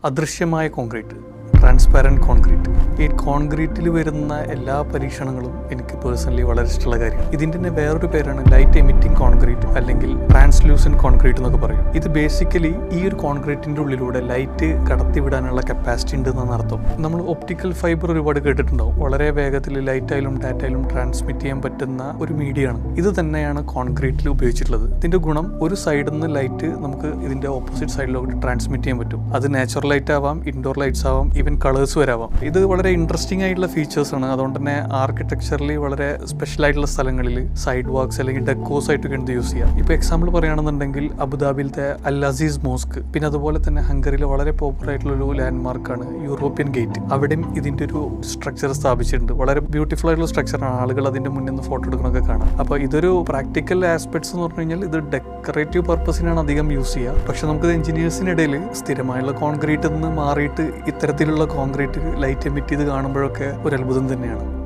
അദൃശ്യമായ concrete, transparent concrete. ഈ കോൺക്രീറ്റിൽ വരുന്ന എല്ലാ പരീക്ഷണങ്ങളും എനിക്ക് പേഴ്സണലി വളരെ ഇഷ്ടമുള്ള കാര്യമാണ്. ഇതിൻ്റെ തന്നെ വേറൊരു പേരാണ് ലൈറ്റ് എമിറ്റിംഗ് കോൺക്രീറ്റ് അല്ലെങ്കിൽ ട്രാൻസ്ലൂസൻറ്റ് കോൺക്രീറ്റ് എന്നൊക്കെ പറയും. ഇത് ബേസിക്കലി ഈ ഒരു കോൺക്രീറ്റിൻ്റെ ഉള്ളിലൂടെ ലൈറ്റ് കടത്തിവിടാനുള്ള കപ്പാസിറ്റി ഉണ്ട് എന്നാണ് അർത്ഥം. നമ്മൾ ഒപ്റ്റിക്കൽ ഫൈബർ ഒരുപാട് കേട്ടിട്ടുണ്ടാവും. വളരെ വേഗത്തിൽ ലൈറ്റായാലും ഡാറ്റയിലും ട്രാൻസ്മിറ്റ് ചെയ്യാൻ പറ്റുന്ന ഒരു മീഡിയമാണ്. ഇത് തന്നെയാണ് കോൺക്രീറ്റിൽ ഉപയോഗിച്ചിട്ടുള്ളത്. ഇതിൻ്റെ ഗുണം ഒരു സൈഡിൽ നിന്ന് ലൈറ്റ് നമുക്ക് ഇതിൻ്റെ ഓപ്പോസിറ്റ് സൈഡിലോട്ട് ട്രാൻസ്മിറ്റ് ചെയ്യാൻ പറ്റും. അത് നാച്ചുറൽ ലൈറ്റ് ആവാം, ഇൻഡോർ ലൈറ്റ്സ് ആവാം, ഈവൻ കളേഴ്സ് വരാവാം. ഇത് വളരെ ഇൻട്രസ്റ്റിംഗ് ആയിട്ടുള്ള ഫീച്ചേഴ്സ് ആണ്. അതുകൊണ്ട് തന്നെ ആർക്കിടെക്ചറിൽ വളരെ സ്പെഷ്യൽ ആയിട്ടുള്ള സ്ഥലങ്ങളിൽ സൈഡ് വാക്സ് അല്ലെങ്കിൽ ഡെക്കോസ് ആയിട്ടൊക്കെ ഇത് യൂസ് ചെയ്യാം. ഇപ്പോൾ എക്സാമ്പിൾ പറയുകയാണെന്നുണ്ടെങ്കിൽ അബുദാബിയിലത്തെ അൽ അസീസ് മോസ്ക്, പിന്നെ അതുപോലെ തന്നെ ഹംഗറിയിലെ വളരെ പോപ്പുലർ ആയിട്ടുള്ള ഒരു ലാൻഡ് മാർക്കാണ് യൂറോപ്യൻ ഗേറ്റ്. അവിടെയും ഇതിൻ്റെ ഒരു സ്ട്രക്ചർ സ്ഥാപിച്ചിട്ടുണ്ട്. വളരെ ബ്യൂട്ടിഫുൾ ആയിട്ടുള്ള സ്ട്രക്ചറാണ്. ആളുകൾ അതിൻ്റെ മുന്നിൽ നിന്ന് ഫോട്ടോ എടുക്കണമൊക്കെ കാണാം. അപ്പോൾ ഇതൊരു പ്രാക്ടിക്കൽ ആസ്പെക്ട്സ് എന്ന് പറഞ്ഞു കഴിഞ്ഞാൽ ഇത് ഡെക്കറേറ്റീവ് പർപ്പസിനാണ് അധികം യൂസ് ചെയ്യുക. പക്ഷെ നമുക്കിത് എഞ്ചിനീയേഴ്സിനിടയിൽ സ്ഥിരമായുള്ള കോൺക്രീറ്റിൽ നിന്ന് മാറിയിട്ട് ഇത്തരത്തിലുള്ള കോൺക്രീറ്റ് ലൈറ്റ് എമിറ്റ് ചെയ്ത് കാണുമ്പോഴൊക്കെ ഒരു അത്ഭുതം തന്നെയാണ്.